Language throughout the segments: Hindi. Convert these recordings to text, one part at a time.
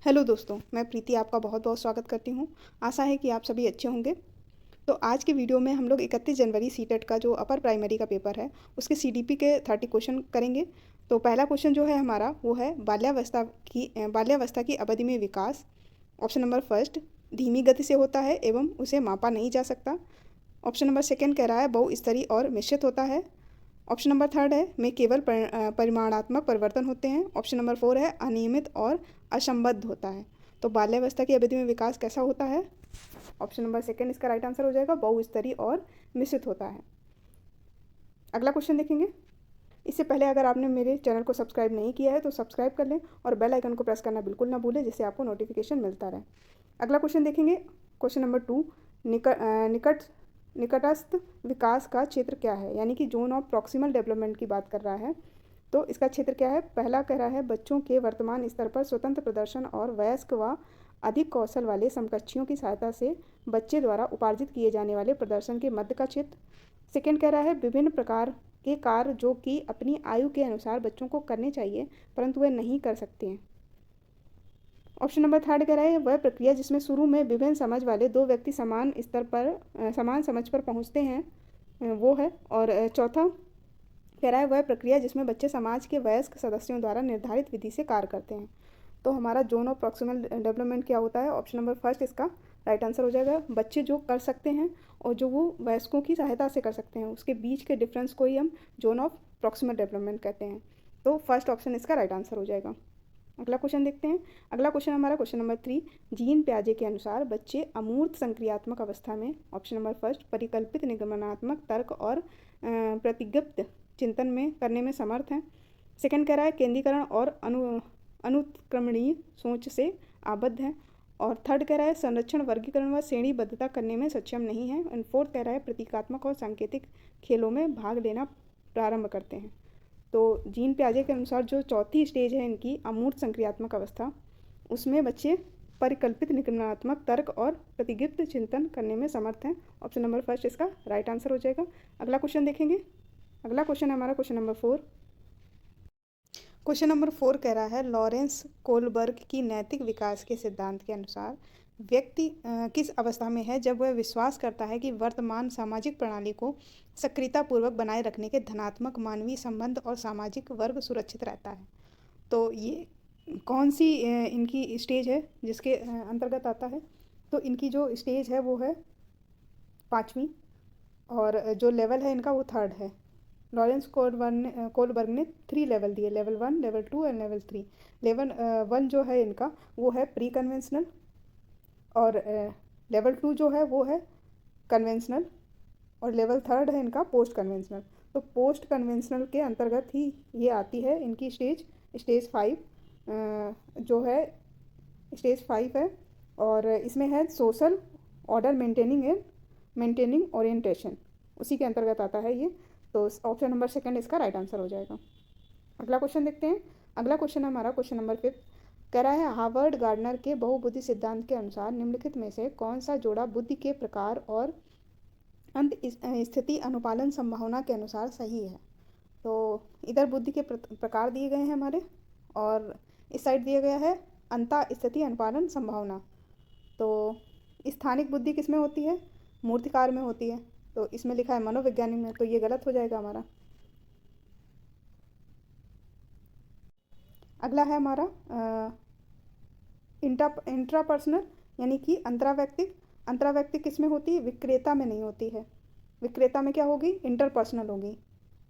हेलो दोस्तों, मैं प्रीति आपका बहुत बहुत स्वागत करती हूँ। आशा है कि आप सभी अच्छे होंगे। तो आज के वीडियो में हम लोग 31 जनवरी सीटेट का जो अपर प्राइमरी का पेपर है, उसके सीडीपी के 30 क्वेश्चन करेंगे। तो पहला क्वेश्चन जो है हमारा वो है बाल्यावस्था की अवधि में विकास। ऑप्शन नंबर फर्स्ट, धीमी गति से होता है एवं उसे मापा नहीं जा सकता। ऑप्शन नंबर सेकेंड कह रहा है बहुस्तरीय और मिश्रित होता है। ऑप्शन नंबर थर्ड है में केवल परिमाणात्मक परिवर्तन होते हैं। ऑप्शन नंबर फोर है अनियमित और असंबद्ध होता है। तो बाल्यावस्था की अवधि में विकास कैसा होता है? ऑप्शन नंबर सेकेंड इसका राइट आंसर हो जाएगा, बहुस्तरीय और मिश्रित होता है। अगला क्वेश्चन देखेंगे। इससे पहले अगर आपने मेरे चैनल को सब्सक्राइब नहीं किया है तो सब्सक्राइब कर लें और बेल आइकन को प्रेस करना बिल्कुल ना भूलें, जिससे आपको नोटिफिकेशन मिलता रहे। अगला क्वेश्चन देखेंगे। क्वेश्चन नंबर टू, निकट निकटस्थ विकास का क्षेत्र क्या है, यानी कि जोन ऑफ प्रॉक्सिमल डेवलपमेंट की बात कर रहा है। तो इसका क्षेत्र क्या है? पहला कह रहा है बच्चों के वर्तमान स्तर पर स्वतंत्र प्रदर्शन और वयस्क व अधिक कौशल वाले समकक्षियों की सहायता से बच्चे द्वारा उपार्जित किए जाने वाले प्रदर्शन के मध्य का क्षेत्र। सेकेंड कह रहा है विभिन्न प्रकार के कार्य जो कि अपनी आयु के अनुसार बच्चों को करने चाहिए परंतु वे नहीं कर सकते हैं। ऑप्शन नंबर थर्ड कह रहा है वह प्रक्रिया जिसमें शुरू में विभिन्न समझ वाले दो व्यक्ति समान स्तर पर समान समझ पर पहुंचते हैं, वो है। और चौथा कह रहा है वह प्रक्रिया जिसमें बच्चे समाज के वयस्क सदस्यों द्वारा निर्धारित विधि से कार्य करते हैं। तो हमारा जोन ऑफ प्रॉक्सिमल डेवलपमेंट क्या होता है? ऑप्शन नंबर फर्स्ट इसका राइट आंसर हो जाएगा। बच्चे जो कर सकते हैं और जो वो वयस्कों की सहायता से कर सकते हैं, उसके बीच के डिफरेंस को ही हम जोन ऑफ प्रॉक्सिमल डेवलपमेंट कहते हैं। तो फर्स्ट ऑप्शन इसका राइट आंसर हो जाएगा। अगला क्वेश्चन देखते हैं। अगला क्वेश्चन हमारा क्वेश्चन नंबर थ्री, जीन प्याजे के अनुसार बच्चे अमूर्त संक्रियात्मक अवस्था में ऑप्शन नंबर फर्स्ट परिकल्पित निगमनात्मक तर्क और प्रतिगप्त चिंतन में करने में समर्थ हैं। सेकंड कह रहा है केंद्रीकरण और अनुत्क्रमणीय सोच से आबद्ध हैं। और थर्ड कह रहा है संरक्षण, वर्गीकरण व श्रेणीबद्धता करने में सक्षम नहीं है। एंड फोर्थ कह रहा है प्रतीकात्मक और सांकेतिक खेलों में भाग लेना प्रारंभ करते हैं। तो जीन प्याजे के अनुसार जो चौथी स्टेज है इनकी अमूर्त संक्रियात्मक अवस्था, उसमें बच्चे परिकल्पित निगमनात्मक तर्क और प्रतिगिप्त चिंतन करने में समर्थ हैं। ऑप्शन नंबर फर्स्ट इसका राइट आंसर हो जाएगा। अगला क्वेश्चन देखेंगे। अगला क्वेश्चन है हमारा question number four. Question number four कह रहा है लॉरेंस कोलबर्ग की नैतिक विकास के सिद्धांत के अनुसार व्यक्ति किस अवस्था में है जब वह विश्वास करता है कि वर्तमान सामाजिक प्रणाली को सक्रियतापूर्वक बनाए रखने के धनात्मक मानवीय संबंध और सामाजिक वर्ग सुरक्षित रहता है। तो ये कौन सी इनकी स्टेज है जिसके अंतर्गत आता है? तो इनकी जो स्टेज है वो है पाँचवीं, और जो लेवल है इनका वो थर्ड है। लॉरेंस कोलबर्ग ने 3 लेवल दिए, level 1, level 2 and level 3। Level 1 जो है इनका वो है प्री कन्वेंशनल, और लेवल 2 जो है वो है कन्वेंशनल, और लेवल थर्ड है इनका पोस्ट कन्वेंशनल। तो पोस्ट कन्वेंशनल के अंतर्गत ही ये आती है इनकी स्टेज, स्टेज 5 जो है स्टेज 5 है। और इसमें है सोशल ऑर्डर मेंटेनिंग ओरिएंटेशन, उसी के अंतर्गत आता है ये। तो ऑप्शन नंबर सेकंड इसका राइट आंसर हो जाएगा। अगला क्वेश्चन देखते हैं। अगला क्वेश्चन हमारा क्वेश्चन नंबर फिफ्थ कह रहा है हार्वर्ड गार्डनर के बहुबुद्धि सिद्धांत के अनुसार निम्नलिखित में से कौन सा जोड़ा बुद्धि के प्रकार और अंत स्थिति अनुपालन संभावना के अनुसार सही है। तो इधर बुद्धि के प्रकार दिए गए हैं हमारे, और इस साइड दिया गया है अंत स्थिति अनुपालन संभावना। तो स्थानिक बुद्धि किस में होती है? मूर्तिकार में होती है। तो इसमें लिखा है मनोवैज्ञानिक में, तो ये गलत हो जाएगा हमारा। अगला है हमारा इंट्रापर्सनल, यानी कि अंतरावैक्तिक किस में होती है? विक्रेता में नहीं होती है। विक्रेता में क्या होगी? इंटरपर्सनल होगी,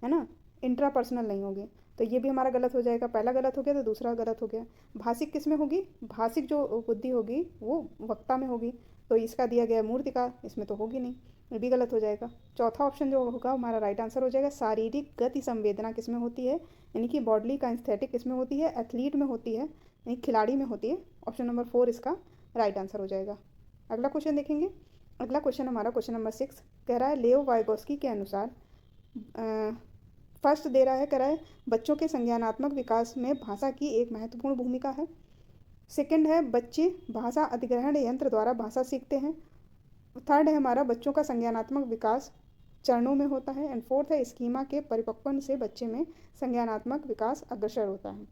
है ना, इंट्रापर्सनल नहीं होगी। तो ये भी हमारा गलत हो जाएगा। पहला गलत हो गया तो दूसरा गलत हो गया। भाषिक किस में होगी? भाषिक जो बुद्धि होगी वो वक्ता में होगी। तो इसका दिया गया मूर्तिका, इसमें तो होगी नहीं, ये भी गलत हो जाएगा। चौथा ऑप्शन जो होगा हमारा राइट आंसर हो जाएगा शारीरिक गति संवेदना किस में होती है, यानी कि बॉडली काइनेस्थेटिक किस में होती है? एथलीट में होती है, यानी खिलाड़ी में होती है। ऑप्शन नंबर फोर इसका राइट आंसर हो जाएगा। अगला क्वेश्चन देखेंगे। अगला क्वेश्चन हमारा क्वेश्चन नंबर सिक्स कह रहा है लेओ वाइगोस्की के अनुसार फर्स्ट दे रहा है, कह रहा है बच्चों के संज्ञानात्मक विकास में भाषा की एक महत्वपूर्ण भूमिका है। सेकंड है बच्चे भाषा अधिग्रहण यंत्र द्वारा भाषा सीखते हैं। थर्ड है हमारा बच्चों का संज्ञानात्मक विकास चरणों में होता है। एंड फोर्थ है स्कीमा के परिपक्वन से बच्चे में संज्ञानात्मक विकास अग्रसर होता है।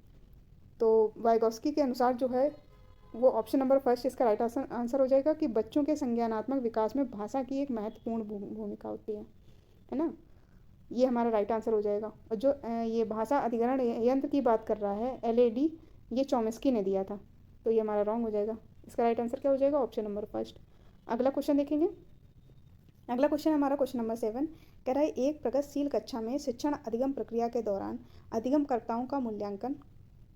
तो वाइगोस्की के अनुसार जो है वो ऑप्शन नंबर फर्स्ट इसका राइट आंसर हो जाएगा कि बच्चों के संज्ञानात्मक विकास में भाषा की एक महत्वपूर्ण भूमिका होती है ना। ये हमारा राइट आंसर हो जाएगा। और जो ये भाषा अधिग्रहण यंत्र की बात कर रहा है एलएडी, ये चॉम्स्की ने दिया था, तो ये हमारा रॉन्ग हो जाएगा। इसका राइट आंसर क्या हो जाएगा? Option number first. अगला क्वेश्चन देखेंगे। अगला क्वेश्चन हमारा क्वेश्चन नंबर 7 कह रहा है एक प्रगतिशील कक्षा में शिक्षण अधिगम प्रक्रिया के दौरान अधिगमकर्ताओं का मूल्यांकन।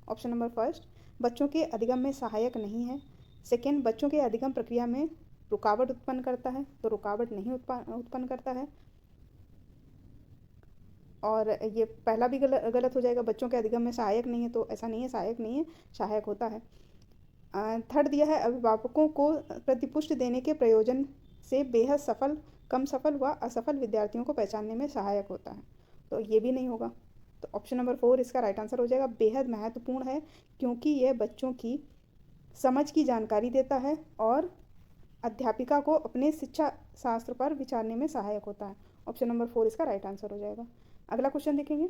ऑप्शन नंबर फर्स्ट, बच्चों के अधिगम में सहायक नहीं है। सेकेंड, बच्चों के अधिगम प्रक्रिया में रुकावट उत्पन्न करता है, तो रुकावट नहीं उत्पन्न करता है। और ये पहला भी गलत हो जाएगा, बच्चों के अधिगम में सहायक नहीं है, तो ऐसा नहीं है, सहायक नहीं है, सहायक होता है। थर्ड दिया है अभिभावकों को प्रतिपुष्टि देने के प्रयोजन से बेहद सफल, कम सफल व असफल विद्यार्थियों को पहचानने में सहायक होता है, तो ये भी नहीं होगा। तो ऑप्शन नंबर 4 इसका राइट आंसर हो जाएगा। बेहद महत्वपूर्ण है क्योंकि यह बच्चों की समझ की जानकारी देता है और अध्यापिका को अपने शिक्षा शास्त्र पर विचारने में सहायक होता है। ऑप्शन नंबर 4 इसका राइट आंसर हो जाएगा। अगला क्वेश्चन देखेंगे।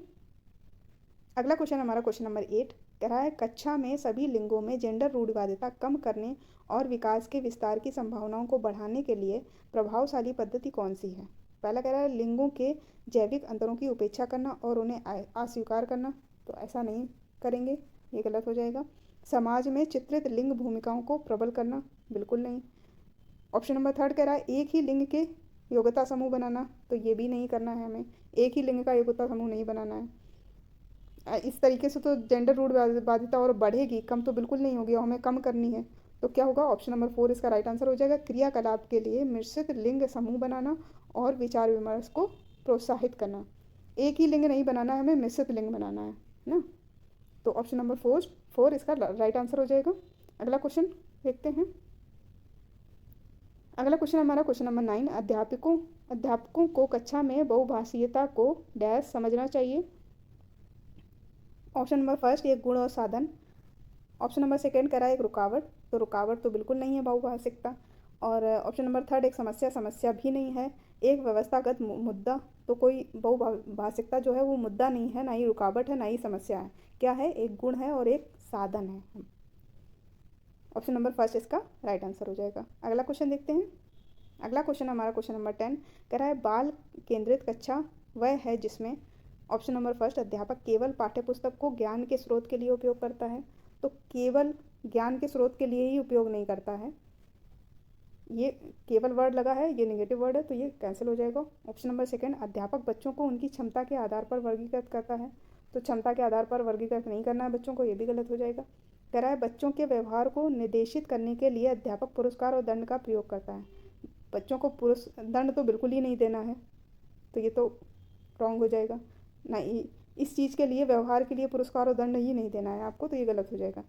अगला क्वेश्चन हमारा क्वेश्चन नंबर 8 कह रहा है कक्षा में सभी लिंगों में जेंडर रूढ़िवादिता कम करने और विकास के विस्तार की संभावनाओं को बढ़ाने के लिए प्रभावशाली पद्धति कौन सी है। पहला कह रहा है लिंगों के जैविक अंतरों की उपेक्षा करना और उन्हें अस्वीकार करना, तो ऐसा नहीं करेंगे, ये गलत हो जाएगा। समाज में चित्रित लिंग भूमिकाओं को प्रबल करना, बिल्कुल नहीं। ऑप्शन नंबर 3 कह रहा है एक ही लिंग के योग्यता समूह बनाना, तो ये भी नहीं करना है हमें, एक ही लिंग का योग्यता समूह नहीं बनाना है। इस तरीके से तो जेंडर रूढ़िवादिता और बढ़ेगी, कम तो बिल्कुल नहीं होगी, और हमें कम करनी है। तो क्या होगा? ऑप्शन नंबर 4 इसका राइट आंसर हो जाएगा। क्रियाकलाप के लिए मिश्रित लिंग समूह बनाना और विचार विमर्श को प्रोत्साहित करना। एक ही लिंग नहीं बनाना है, हमें मिश्रित लिंग बनाना है ना। तो ऑप्शन नंबर 4 इसका राइट आंसर हो जाएगा। अगला क्वेश्चन देखते हैं। अगला क्वेश्चन हमारा क्वेश्चन नंबर 9 अध्यापकों को कक्षा में बहुभाषीयता को डैश समझना चाहिए। ऑप्शन नंबर फर्स्ट एक गुण और साधन। ऑप्शन नंबर सेकंड कह रहा है एक रुकावट, तो रुकावट तो बिल्कुल नहीं है बहुभाषिकता। और ऑप्शन नंबर थर्ड एक समस्या भी नहीं है। एक व्यवस्थागत मुद्दा, तो कोई बहुभाषिकता जो है वो मुद्दा नहीं है, ना ही रुकावट है ना ही समस्या है। क्या है? एक गुण है और एक साधन है। ऑप्शन नंबर फर्स्ट इसका राइट आंसर हो जाएगा। अगला क्वेश्चन देखते हैं। अगला क्वेश्चन हमारा क्वेश्चन नंबर 10 कह रहा है बाल केंद्रित कक्षा वह है जिसमें ऑप्शन नंबर फर्स्ट अध्यापक केवल पाठ्यपुस्तक को ज्ञान के स्रोत के लिए उपयोग करता है, तो केवल ज्ञान के स्रोत के लिए ही उपयोग नहीं करता है। ये केवल वर्ड लगा है, ये नेगेटिव वर्ड है, तो ये कैंसिल हो जाएगा। ऑप्शन नंबर सेकंड अध्यापक बच्चों को उनकी क्षमता के आधार पर वर्गीकृत करता है, तो क्षमता के आधार पर वर्गीकृत नहीं करना है बच्चों को, ये भी गलत हो जाएगा। कह रहा है बच्चों के व्यवहार को निर्देशित करने के लिए अध्यापक पुरस्कार और दंड का प्रयोग करता है। बच्चों को दंड तो बिल्कुल ही नहीं देना है, तो ये तो रॉन्ग हो जाएगा। नहीं, इस चीज़ के लिए, व्यवहार के लिए पुरस्कार और दंड ही नहीं देना है आपको, तो ये गलत हो जाएगा।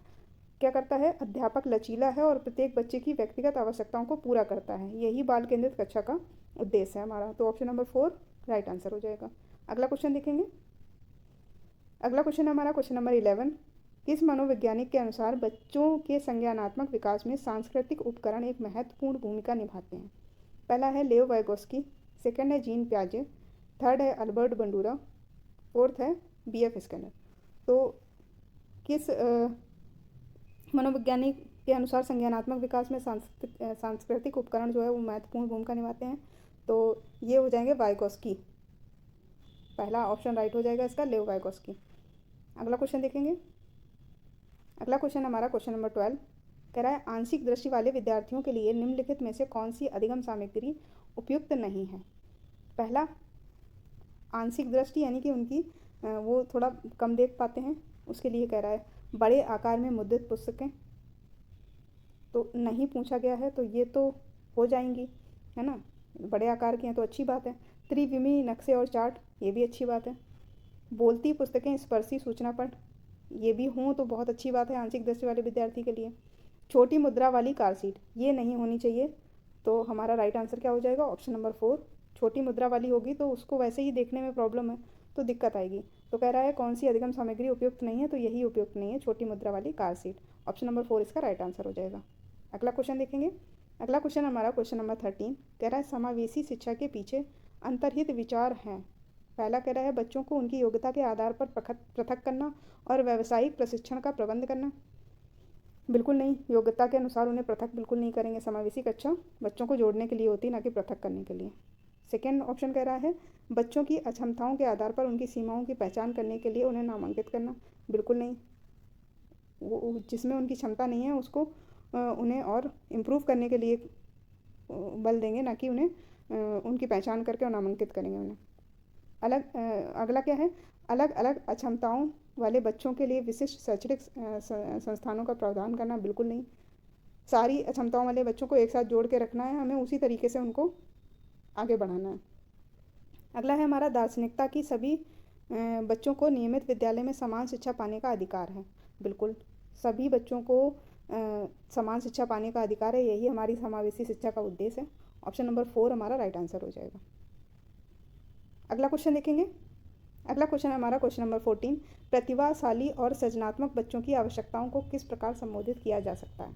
क्या करता है? अध्यापक लचीला है और प्रत्येक बच्चे की व्यक्तिगत आवश्यकताओं को पूरा करता है, यही बाल केंद्रित कक्षा का उद्देश्य है हमारा, तो ऑप्शन नंबर 4 राइट आंसर हो जाएगा। अगला क्वेश्चन देखेंगे। अगला क्वेश्चन हमारा क्वेश्चन नंबर 11 किस मनोवैज्ञानिक के अनुसार बच्चों के संज्ञानात्मक विकास में सांस्कृतिक उपकरण एक महत्वपूर्ण भूमिका निभाते हैं। पहला है लेव वाइगोस्की, सेकंड है जीन पियाजे, थर्ड है अल्बर्ट बंडूरा, फोर्थ है BF स्किनर। तो किस मनोवैज्ञानिक के अनुसार संज्ञानात्मक विकास में सांस्कृतिक उपकरण जो है वो महत्वपूर्ण भूमिका निभाते हैं, तो ये हो जाएंगे वाइगोस्की। पहला ऑप्शन राइट हो जाएगा इसका, लेव वाइगोस्की। अगला क्वेश्चन देखेंगे। अगला क्वेश्चन हमारा क्वेश्चन नंबर 12 कह रहा है आंशिक दृष्टि वाले विद्यार्थियों के लिए निम्नलिखित में से कौन सी अधिगम सामग्री उपयुक्त नहीं है। पहला, आंशिक दृष्टि यानी कि उनकी वो थोड़ा कम देख पाते हैं, उसके लिए कह रहा है बड़े आकार में मुद्रित पुस्तकें, तो नहीं पूछा गया है, तो ये तो हो जाएंगी, है ना, बड़े आकार की हैं तो अच्छी बात है। त्रिविमी नक्शे और चार्ट, ये भी अच्छी बात है। बोलती पुस्तकें, स्पर्शी सूचना पट, ये भी हों तो बहुत अच्छी बात है आंशिक दृष्टि वाले विद्यार्थी के लिए। छोटी मुद्रा वाली कार सीट, ये नहीं होनी चाहिए, तो हमारा राइट आंसर क्या हो जाएगा? Option number 4। छोटी मुद्रा वाली होगी तो उसको वैसे ही देखने में प्रॉब्लम है, तो दिक्कत आएगी। तो कह रहा है कौन सी अधिगम सामग्री उपयुक्त नहीं है, तो यही उपयुक्त नहीं है, छोटी मुद्रा वाली कार सीट। ऑप्शन नंबर 4 इसका राइट आंसर हो जाएगा। अगला क्वेश्चन देखेंगे। अगला क्वेश्चन हमारा क्वेश्चन नंबर 13 कह रहा है समावेशी शिक्षा के पीछे अंतर्हित विचार हैं। पहला कह रहा है बच्चों को उनकी योग्यता के आधार पर पृथक करना और व्यावसायिक प्रशिक्षण का प्रबंध करना। बिल्कुल नहीं, योग्यता के अनुसार उन्हें पृथक बिल्कुल नहीं करेंगे। समावेशी कक्षा बच्चों को जोड़ने के लिए होती है, ना कि पृथक करने के लिए। सेकेंड ऑप्शन कह रहा है बच्चों की अक्षमताओं के आधार पर उनकी सीमाओं की पहचान करने के लिए उन्हें नामांकित करना। बिल्कुल नहीं, वो जिसमें उनकी क्षमता नहीं है उसको उन्हें और इम्प्रूव करने के लिए बल देंगे, ना कि उन्हें उनकी पहचान करके और नामांकित करेंगे उन्हें। अगला क्या है, अलग अलग अक्षमताओं वाले बच्चों के लिए विशिष्ट शैक्षणिक संस्थानों का प्रावधान करना। बिल्कुल नहीं, सारी अक्षमताओं वाले बच्चों को एक साथ जोड़ के रखना है, हमें उसी तरीके से उनको आगे बढ़ाना है। अगला है हमारा दार्शनिकता की सभी बच्चों को नियमित विद्यालय में समान शिक्षा पाने का अधिकार है। बिल्कुल, सभी बच्चों को समान शिक्षा पाने का अधिकार है, यही हमारी समावेशी शिक्षा का उद्देश्य है। ऑप्शन नंबर 4 हमारा राइट आंसर हो जाएगा। अगला क्वेश्चन देखेंगे। अगला क्वेश्चन है हमारा क्वेश्चन नंबर 14, प्रतिभाशाली और सृजनात्मक बच्चों की आवश्यकताओं को किस प्रकार संबोधित किया जा सकता है।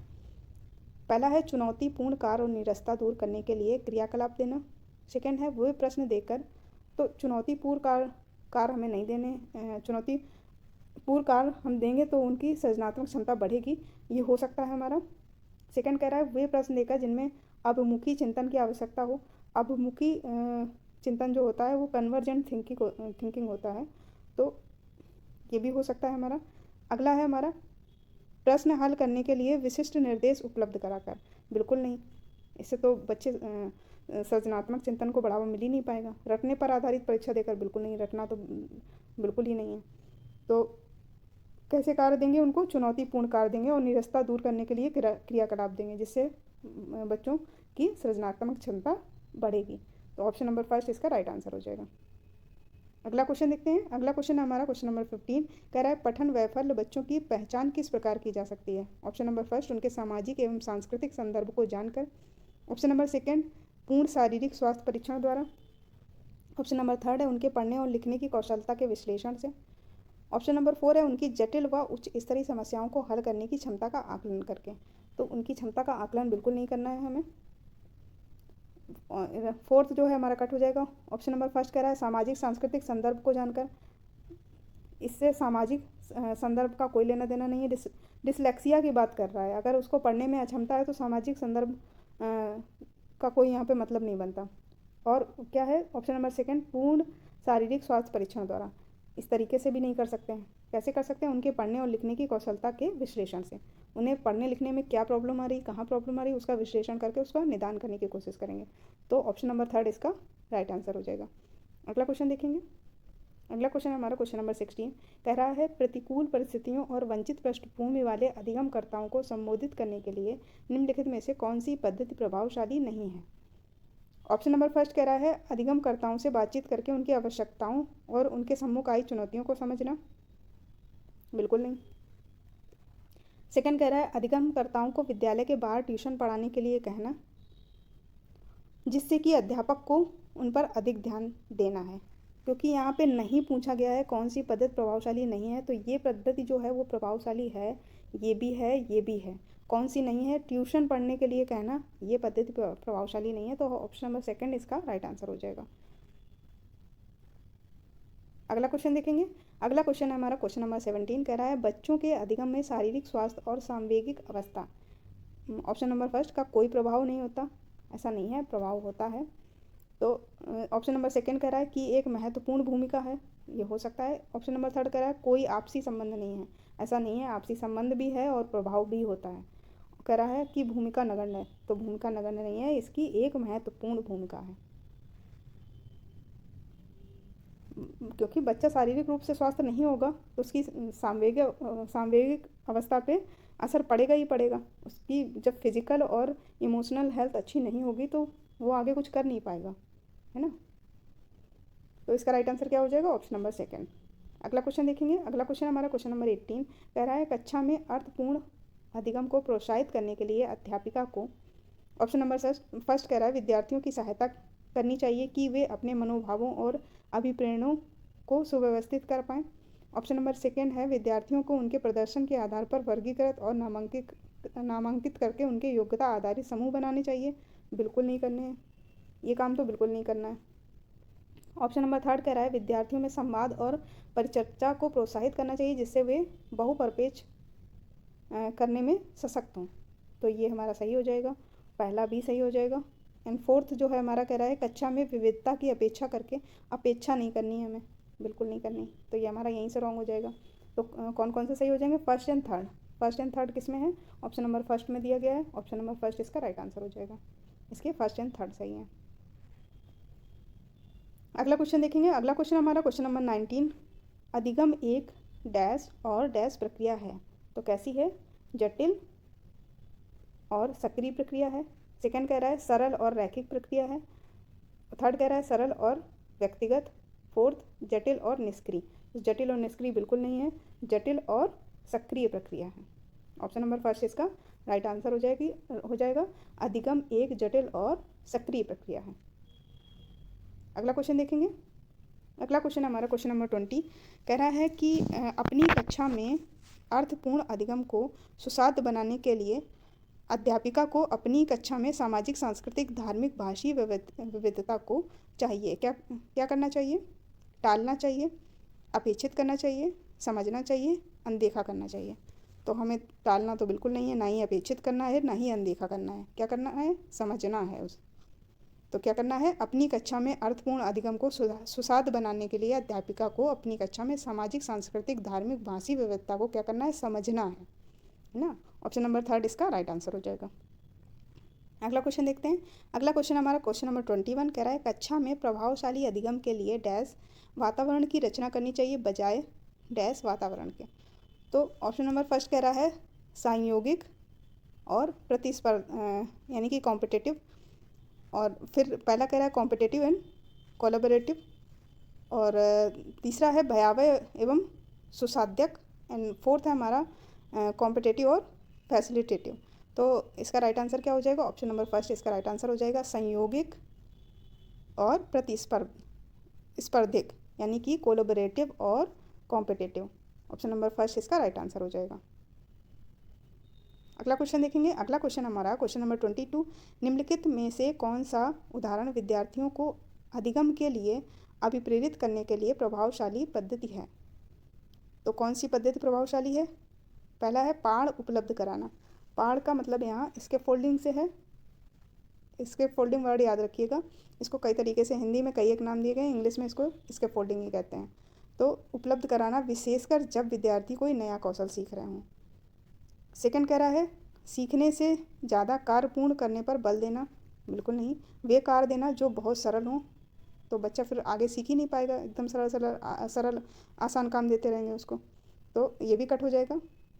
पहला है चुनौतीपूर्ण कार्य और निरस्ता दूर करने के लिए क्रियाकलाप देना। सेकंड है वे प्रश्न देकर, तो चुनौतीपूर्ण कार्य हमें नहीं देने, चुनौतीपूर्ण कार्य हम देंगे तो उनकी सृजनात्मक क्षमता बढ़ेगी, ये हो सकता है हमारा। सेकंड कह रहा है वे प्रश्न देकर जिनमें अभिमुखी चिंतन की आवश्यकता हो। अभिमुखी चिंतन जो होता है वो कन्वर्जेंट थिंकिंग होता है, तो ये भी हो सकता है हमारा। अगला है हमारा प्रश्न हल करने के लिए विशिष्ट निर्देश उपलब्ध कराकर। बिल्कुल नहीं, इससे तो बच्चे सृजनात्मक चिंतन को बढ़ावा मिल ही नहीं पाएगा। रटने पर आधारित परीक्षा देकर, बिल्कुल नहीं, रटना तो बिल्कुल ही नहीं है। तो कैसे कार्य देंगे उनको, चुनौतीपूर्ण कार्य देंगे और निरस्ता दूर करने के लिए क्रियाकलाप देंगे, जिससे बच्चों की सृजनात्मक क्षमता बढ़ेगी। तो ऑप्शन नंबर 1 इसका राइट आंसर हो जाएगा। अगला क्वेश्चन देखते हैं। अगला क्वेश्चन है हमारा क्वेश्चन नंबर 15, कह रहा है पठन वैफल्य बच्चों की पहचान किस प्रकार की जा सकती है। ऑप्शन नंबर 1 उनके सामाजिक एवं सांस्कृतिक संदर्भ को जानकर। ऑप्शन नंबर 2 पूर्ण शारीरिक स्वास्थ्य परीक्षण द्वारा। ऑप्शन नंबर 3 है उनके पढ़ने और लिखने की कौशलता के विश्लेषण से। ऑप्शन नंबर 4 है उनकी जटिल व उच्च स्तरीय समस्याओं को हल करने की क्षमता का आकलन करके। तो उनकी क्षमता का आकलन बिल्कुल नहीं करना है हमें। फोर्थ जो है हमारा कट हो जाएगा। ऑप्शन नंबर 1 कह रहा है सामाजिक सांस्कृतिक संदर्भ को जानकर। इससे सामाजिक संदर्भ का कोई लेना देना नहीं है। डिसलेक्सिया की बात कर रहा है, अगर उसको पढ़ने में अक्षमता है तो सामाजिक संदर्भ का कोई यहाँ पे मतलब नहीं बनता। और क्या है ऑप्शन नंबर 2 पूर्ण शारीरिक स्वास्थ्य परीक्षण द्वारा। इस तरीके से भी नहीं कर सकते हैं। कैसे कर सकते हैं, उनके पढ़ने और लिखने की कौशलता के विश्लेषण से। उन्हें पढ़ने लिखने में क्या प्रॉब्लम आ रही, कहाँ प्रॉब्लम आ रही, उसका विश्लेषण करके उसका निदान करने की कोशिश करेंगे। तो ऑप्शन नंबर 3 इसका राइट आंसर हो जाएगा। अगला क्वेश्चन देखेंगे। अगला क्वेश्चन है हमारा क्वेश्चन नंबर 16, कह रहा है प्रतिकूल परिस्थितियों और वंचित पृष्ठभूमि वाले अधिगमकर्ताओं को संबोधित करने के लिए निम्नलिखित में से कौन सी पद्धति प्रभावशाली नहीं है। ऑप्शन नंबर 1 कह रहा है अधिगमकर्ताओं से बातचीत करके उनकी आवश्यकताओं और उनके सम्मुख आई चुनौतियों को समझना। बिल्कुल नहीं। सेकंड कह रहा है अधिगमकर्ताओं को विद्यालय के बाहर ट्यूशन पढ़ाने के लिए कहना, जिससे कि अध्यापक को उन पर अधिक ध्यान देना है। क्योंकि यहाँ पे नहीं पूछा गया है कौन सी पद्धति प्रभावशाली नहीं है, तो ये पद्धति जो है वो प्रभावशाली है, ये भी है, ये भी है। कौन सी नहीं है, ट्यूशन पढ़ने के लिए कहना, ये पद्धति प्रभावशाली नहीं है। तो ऑप्शन नंबर 2 इसका राइट आंसर हो जाएगा। अगला क्वेश्चन देखेंगे। अगला क्वेश्चन है हमारा क्वेश्चन नंबर 17, कह रहा है बच्चों के अधिगम में शारीरिक स्वास्थ्य और सांवेगिक अवस्था। ऑप्शन नंबर 1 का कोई प्रभाव नहीं होता, ऐसा नहीं है, प्रभाव होता है। तो ऑप्शन नंबर 2 कह रहा है कि एक महत्वपूर्ण भूमिका है, ये हो सकता है। ऑप्शन नंबर 3 कह रहा है कोई आपसी संबंध नहीं है, ऐसा नहीं है, आपसी संबंध भी है और प्रभाव भी होता है। कह रहा है कि भूमिका नगण्य है, तो भूमिका नगण्य नहीं है, इसकी एक महत्वपूर्ण भूमिका है। क्योंकि बच्चा शारीरिक रूप से स्वस्थ नहीं होगा तो उसकी सांवेगिक अवस्था पे असर पड़ेगा ही पड़ेगा। उसकी जब फिजिकल और इमोशनल हेल्थ अच्छी नहीं होगी तो वो आगे कुछ कर नहीं पाएगा, है ना। तो इसका राइट आंसर क्या हो जाएगा, ऑप्शन नंबर 2। अगला क्वेश्चन देखेंगे। अगला क्वेश्चन हमारा क्वेश्चन नंबर 18, कह रहा है कक्षा में अर्थपूर्ण अधिगम को प्रोत्साहित करने के लिए अध्यापिका को। ऑप्शन नंबर 1 कह रहा है विद्यार्थियों की सहायता करनी चाहिए कि वे अपने मनोभावों और अभिप्रेरणों को सुव्यवस्थित कर पाएँ। ऑप्शन नंबर 2 है विद्यार्थियों को उनके प्रदर्शन के आधार पर वर्गीकृत और नामांकित करके उनके योग्यता आधारित समूह बनाने चाहिए। बिल्कुल नहीं करने हैं, ये काम तो बिल्कुल नहीं करना है। ऑप्शन नंबर 3 कह रहा है विद्यार्थियों में संवाद और परिचर्चा को प्रोत्साहित करना चाहिए, जिससे वे बहुपरपेक्ष करने में सशक्त हों। तो ये हमारा सही हो जाएगा, पहला भी सही हो जाएगा। एंड फोर्थ जो है हमारा कह रहा है कक्षा में विविधता की अपेक्षा करके अपेक्षा नहीं करनी है हमें, बिल्कुल नहीं करनी। तो ये हमारा यहीं से रॉन्ग हो जाएगा। तो कौन कौन से सही हो जाएंगे? First and third. First and third किस में है? ऑप्शन नंबर फर्स्ट में दिया गया है। ऑप्शन नंबर फर्स्ट इसका राइट आंसर हो जाएगा। इसके फर्स्ट एंड थर्ड सही है। अगला क्वेश्चन देखेंगे। अगला क्वेश्चन हमारा क्वेश्चन नंबर 19। अधिगम एक डैश और डैश प्रक्रिया है, तो कैसी है? जटिल और सक्रिय प्रक्रिया है। सेकंड कह रहा है सरल और रैखिक प्रक्रिया है। थर्ड कह रहा है सरल और व्यक्तिगत। फोर्थ जटिल और निष्क्रिय। जटिल और निष्क्रिय बिल्कुल नहीं है, जटिल और सक्रिय प्रक्रिया है। ऑप्शन नंबर फर्स्ट इसका राइट आंसर हो जाएगा। अधिगम एक जटिल और सक्रिय प्रक्रिया है। अगला क्वेश्चन देखेंगे। अगला क्वेश्चन हमारा क्वेश्चन नंबर 20 कह रहा है कि अपनी कक्षा में अर्थपूर्ण अधिगम को सुसाध्य बनाने के लिए अध्यापिका को अपनी कक्षा में सामाजिक, सांस्कृतिक, धार्मिक, भाषीय विविधता को चाहिए क्या करना चाहिए? टालना चाहिए, अपेक्षित करना चाहिए, समझना चाहिए, अनदेखा करना चाहिए। तो हमें टालना तो बिल्कुल नहीं है, ना ही अपेक्षित करना है, ना ही अनदेखा करना है। क्या करना है? समझना है उस। तो क्या करना है? अपनी कक्षा में अर्थपूर्ण अधिगम को सुसाध्य बनाने के लिए अध्यापिका को अपनी कक्षा में सामाजिक, सांस्कृतिक, धार्मिक, भाषीय विविधता को क्या करना है? समझना है ना। ऑप्शन नंबर थर्ड इसका राइट आंसर हो जाएगा। अगला क्वेश्चन देखते हैं। अगला क्वेश्चन हमारा क्वेश्चन नंबर 21 कह रहा है कक्षा में प्रभावशाली अधिगम के लिए डैश वातावरण की रचना करनी चाहिए बजाय डैश वातावरण के। तो ऑप्शन नंबर फर्स्ट कह रहा है संयोगिक और प्रतिस्पर्धा यानी कि कॉम्पिटिटिव, और फिर पहला कह रहा है कॉम्पिटिटिव एंड कोलैबोरेटिव, और तीसरा है भयावह एवं सुसाध्यक, एंड फोर्थ है हमारा कॉम्पिटिटिव और फैसिलिटेटिव। तो इसका राइट आंसर क्या हो जाएगा? ऑप्शन नंबर फर्स्ट इसका राइट आंसर हो जाएगा संयोगिक और स्पर्धिक यानी कि कोलैबोरेटिव और कॉम्पिटिटिव। ऑप्शन नंबर फर्स्ट इसका राइट आंसर हो जाएगा। अगला क्वेश्चन देखेंगे। अगला क्वेश्चन हमारा क्वेश्चन नंबर 22। निम्नलिखित में से कौन सा उदाहरण विद्यार्थियों को अधिगम के लिए अभिप्रेरित करने के लिए प्रभावशाली पद्धति है? तो कौन सी पद्धति प्रभावशाली है? पहला है पाढ़ उपलब्ध कराना। पाढ़ का मतलब यहाँ इसके फोल्डिंग से है, इसके फोल्डिंग वर्ड याद रखिएगा। इसको कई तरीके से हिंदी में कई एक नाम दिए गए, इंग्लिश में इसको इसके फोल्डिंग ही कहते हैं। तो उपलब्ध कराना विशेषकर जब विद्यार्थी कोई नया कौशल सीख रहे हों। सेकंड कह रहा है सीखने से ज़्यादा कार्य पूर्ण करने पर बल देना, बिल्कुल नहीं। वे कार्य देना जो बहुत सरल हों, तो बच्चा फिर आगे सीख ही नहीं पाएगा, एकदम सरल आसान काम देते रहेंगे उसको, तो ये भी कट हो जाएगा।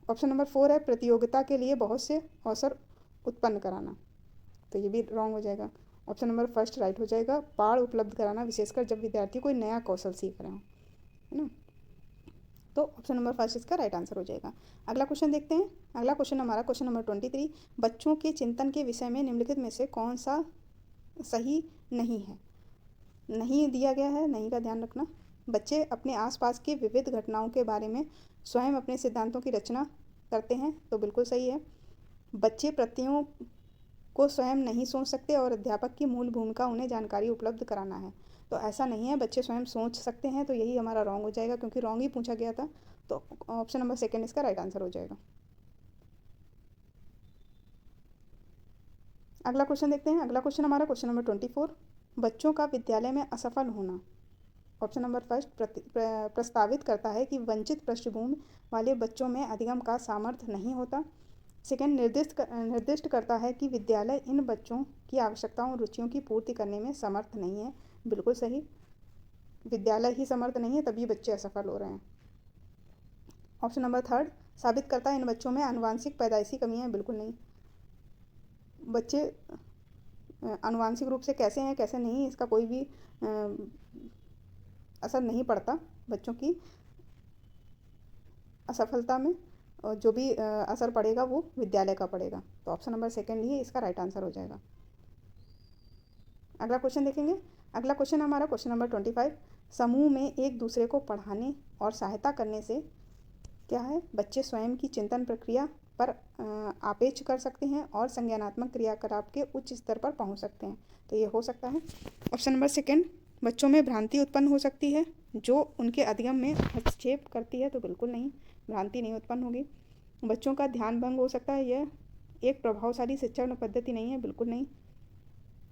ऑप्शन नंबर 4 है प्रतियोगिता के लिए बहुत से अवसर उत्पन्न कराना, तो ये भी रॉन्ग हो जाएगा। ऑप्शन नंबर फर्स्ट राइट हो जाएगा, पाढ़ उपलब्ध कराना विशेषकर जब विद्यार्थी कोई नया कौशल सीख रहे हों, है ना। तो ऑप्शन नंबर फर्स्ट इसका राइट आंसर हो जाएगा। अगला क्वेश्चन देखते हैं। अगला क्वेश्चन हमारा क्वेश्चन नंबर 23। बच्चों के चिंतन के विषय में निम्नलिखित में से कौन सा सही नहीं है? नहीं दिया गया है, नहीं का ध्यान रखना। बच्चे अपने आसपास की विविध घटनाओं के बारे में स्वयं अपने सिद्धांतों की रचना करते हैं, तो बिल्कुल सही है। बच्चे प्रत्ययों को स्वयं नहीं सोच सकते और अध्यापक की मूल भूमिका उन्हें जानकारी उपलब्ध कराना है, तो ऐसा नहीं है, बच्चे स्वयं सोच सकते हैं, तो यही हमारा रॉन्ग हो जाएगा क्योंकि रॉन्ग ही पूछा गया था। तो ऑप्शन नंबर सेकंड इसका राइट आंसर हो जाएगा। अगला क्वेश्चन देखते हैं। अगला क्वेश्चन हमारा क्वेश्चन नंबर 24। बच्चों का विद्यालय में असफल होना। ऑप्शन नंबर फर्स्ट प्रस्तावित करता है कि वंचित पृष्ठभूमि वाले बच्चों में अधिगम का सामर्थ्य नहीं होता। सेकेंड निर्दिष्ट करता है कि विद्यालय इन बच्चों की आवश्यकताओं और रुचियों की पूर्ति करने में समर्थ नहीं है, बिल्कुल सही। विद्यालय ही समर्थ नहीं है तभी बच्चे असफल हो रहे हैं। ऑप्शन नंबर थर्ड साबित करता है इन बच्चों में आनुवांशिक पैदाइशी कमियां हैं, बिल्कुल नहीं। बच्चे आनुवांशिक रूप से कैसे हैं कैसे नहीं, इसका कोई भी असर नहीं पड़ता बच्चों की असफलता में, और जो भी असर पड़ेगा वो विद्यालय का पड़ेगा। तो ऑप्शन नंबर सेकंड ही इसका राइट आंसर हो जाएगा। अगला क्वेश्चन देखेंगे। अगला क्वेश्चन हमारा क्वेश्चन नंबर 25। समूह में एक दूसरे को पढ़ाने और सहायता करने से क्या है? बच्चे स्वयं की चिंतन प्रक्रिया पर आपेक्ष कर सकते हैं और संज्ञानात्मक क्रियाकलाप के उच्च स्तर पर पहुंच सकते हैं, तो ये हो सकता है। ऑप्शन नंबर सेकंड बच्चों में भ्रांति उत्पन्न हो सकती है जो उनके अधिगम में हस्तक्षेप करती है, तो बिल्कुल नहीं, भ्रांति नहीं उत्पन्न होगी। बच्चों का ध्यान भंग हो सकता है, यह एक प्रभावशाली शिक्षण पद्धति नहीं है, बिल्कुल नहीं।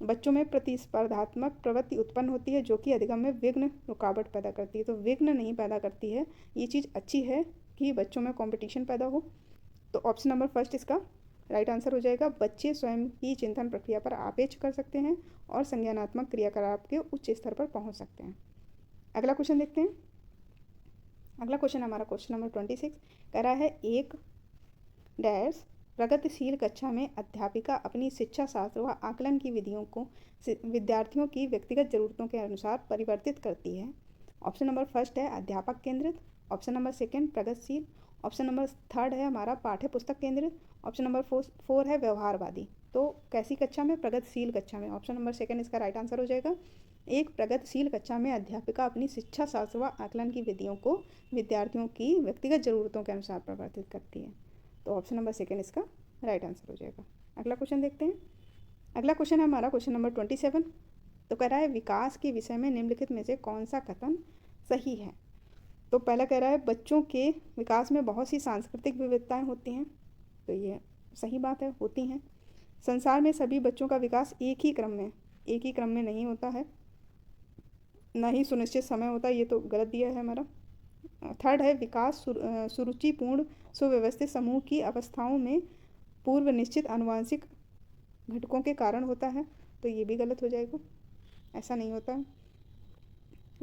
बच्चों में प्रतिस्पर्धात्मक प्रवृत्ति उत्पन्न होती है जो कि अधिगम में विघ्न रुकावट पैदा करती है, तो विघ्न नहीं पैदा करती है। ये चीज़ अच्छी है कि बच्चों में कंपटीशन पैदा हो। तो ऑप्शन नंबर फर्स्ट इसका राइट आंसर हो जाएगा। बच्चे स्वयं की चिंतन प्रक्रिया पर आपेच कर सकते हैं और संज्ञानात्मक क्रियाकलाप के उच्च स्तर पर पहुंच सकते हैं। अगला क्वेश्चन देखते हैं। अगला क्वेश्चन हमारा क्वेश्चन नंबर 26 कह रहा है, एक डैश प्रगतिशील कक्षा में अध्यापिका अपनी शिक्षा शास्त्र व आकलन की विधियों को विद्यार्थियों की व्यक्तिगत जरूरतों के अनुसार परिवर्तित करती है। ऑप्शन नंबर फर्स्ट है अध्यापक केंद्रित, ऑप्शन नंबर सेकंड प्रगतिशील, ऑप्शन नंबर थर्ड है हमारा पाठ्य पुस्तक केंद्रित, ऑप्शन नंबर फोर है व्यवहारवादी। तो कैसी कक्षा में? प्रगतिशील कक्षा में। ऑप्शन नंबर सेकंड इसका राइट आंसर हो जाएगा। एक प्रगतिशील कक्षा में अध्यापिका अपनी शिक्षा शास्त्र व आकलन की विधियों को विद्यार्थियों की व्यक्तिगत जरूरतों के अनुसार परिवर्तित करती है। तो ऑप्शन नंबर सेकंड इसका राइट आंसर हो जाएगा। अगला क्वेश्चन देखते हैं। अगला क्वेश्चन है हमारा क्वेश्चन नंबर 27। तो कह रहा है, विकास के विषय में निम्नलिखित में से कौन सा कथन सही है? तो पहला कह रहा है, बच्चों के विकास में बहुत सी सांस्कृतिक विविधताएं होती हैं। तो ये सही बात है, होती हैं। संसार में सभी बच्चों का विकास एक ही क्रम में नहीं होता है, ना ही सुनिश्चित समय होता है, ये तो गलत दिया है हमारा। थर्ड है, विकास सुरुचिपूर्ण सुव्यवस्थित समूह की अवस्थाओं में पूर्व निश्चित आनुवंशिक घटकों के कारण होता है। तो ये भी गलत हो जाएगा, ऐसा नहीं होता है।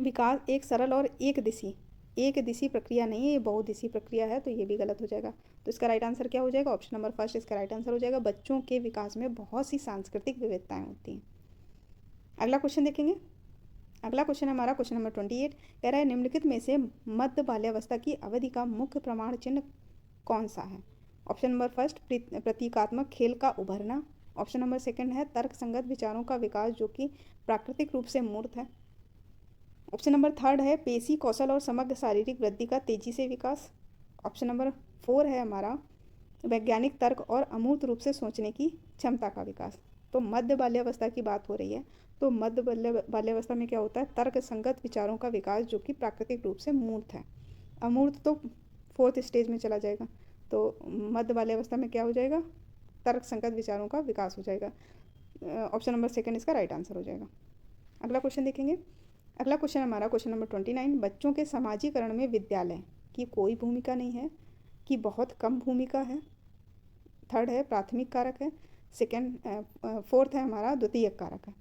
विकास एक सरल और एक दिशी प्रक्रिया नहीं है, ये बहुदिशी प्रक्रिया है। तो ये भी गलत हो जाएगा। तो इसका राइट आंसर क्या हो जाएगा? ऑप्शन नंबर फर्स्ट इसका राइट आंसर हो जाएगा। बच्चों के विकास में बहुत सी सांस्कृतिक विविधताएं होती हैं। अगला क्वेश्चन देखेंगे। अगला क्वेश्चन हमारा क्वेश्चन नंबर 28 कह रहा है, निम्नलिखित में से मध्य बाल्यावस्था की अवधि का मुख्य प्रमाण चिन्ह कौन सा है? ऑप्शन नंबर फर्स्ट प्रतीकात्मक खेल का उभरना, ऑप्शन नंबर सेकंड है तर्क संगत विचारों का विकास जो कि प्राकृतिक रूप से मूर्त है, ऑप्शन नंबर थर्ड है पेशी कौशल और समग्र शारीरिक वृद्धि का तेजी से विकास, ऑप्शन नंबर 4 है हमारा वैज्ञानिक तर्क और अमूर्त रूप से सोचने की क्षमता का विकास। तो मध्य बाल्यावस्था की बात हो रही है, तो मध्य बाल्यावस्था में क्या होता है? तर्क संगत विचारों का विकास जो कि प्राकृतिक रूप से मूर्त है। अमूर्त तो 4th स्टेज में चला जाएगा। तो मध्य बाल्यावस्था में क्या हो जाएगा? तर्क संगत विचारों का विकास हो जाएगा। ऑप्शन नंबर सेकंड इसका राइट आंसर हो जाएगा। अगला क्वेश्चन देखेंगे। अगला क्वेश्चन हमारा क्वेश्चन नंबर 29, बच्चों के समाजीकरण में विद्यालय की कोई भूमिका नहीं है कि बहुत कम भूमिका है, थर्ड है प्राथमिक कारक है, फोर्थ है हमारा द्वितीयक कारक है।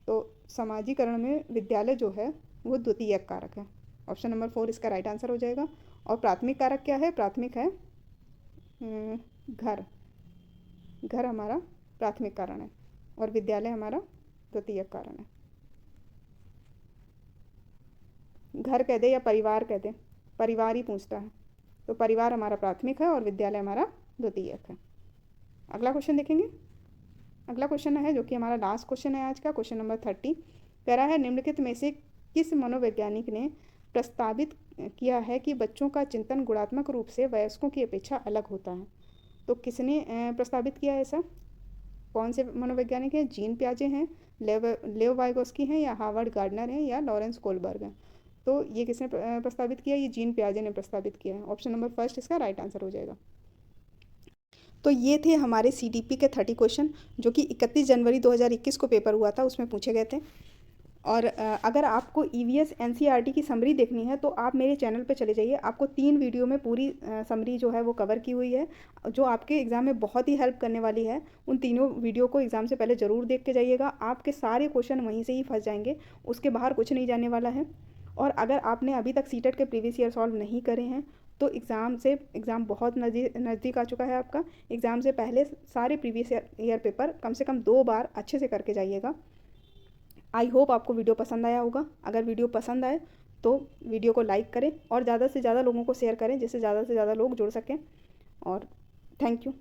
तो समाजीकरण में विद्यालय जो है वो द्वितीयक कारक है। ऑप्शन नंबर 4 इसका राइट आंसर हो जाएगा। और प्राथमिक कारक क्या है? प्राथमिक है घर हमारा प्राथमिक कारण है और विद्यालय हमारा द्वितीयक कारण है। घर कह दे या परिवार कह दे, परिवार ही पूछता है। तो परिवार हमारा प्राथमिक है और विद्यालय हमारा द्वितीयक है। अगला क्वेश्चन देखेंगे। अगला क्वेश्चन है जो कि हमारा लास्ट क्वेश्चन है आज का, क्वेश्चन नंबर 30 कह रहा है, निम्नलिखित में से किस मनोवैज्ञानिक ने प्रस्तावित किया है कि बच्चों का चिंतन गुणात्मक रूप से वयस्कों की अपेक्षा अलग होता है? तो किसने प्रस्तावित किया ऐसा? कौन से मनोवैज्ञानिक हैं? जीन पियाजे हैं, लेव वाइगोस्की हैं, या हार्वर्ड गार्डनर हैं, या लॉरेंस कोलबर्ग हैं? तो ये किसने प्रस्तावित किया? ये जीन पियाजे ने प्रस्तावित किया है। ऑप्शन नंबर फर्स्ट इसका राइट आंसर हो जाएगा। तो ये थे हमारे CDP के 30 क्वेश्चन जो कि 31 जनवरी 2021 को पेपर हुआ था, उसमें पूछे गए थे। और अगर आपको EVS NCERT की समरी देखनी है तो आप मेरे चैनल पे चले जाइए। आपको 3 वीडियो में पूरी समरी जो है वो कवर की हुई है, जो आपके एग्ज़ाम में बहुत ही हेल्प करने वाली है। उन तीनों वीडियो को एग्ज़ाम से पहले ज़रूर देख के जाइएगा। आपके सारे क्वेश्चन वहीं से ही फंस जाएंगे, उसके बाहर कुछ नहीं जाने वाला है। और अगर आपने अभी तक CTET के प्रीवियस ईयर सॉल्व नहीं करे हैं तो एग्ज़ाम बहुत नज़दीक आ चुका है आपका। एग्ज़ाम से पहले सारे प्रीवियस ईयर पेपर कम से कम 2 बार अच्छे से करके जाइएगा। आई होप आपको वीडियो पसंद आया होगा। अगर वीडियो पसंद आए तो वीडियो को लाइक करें और ज़्यादा से ज़्यादा लोगों को शेयर करें, जिससे ज़्यादा से ज़्यादा लोग जुड़ सकें। और थैंक यू।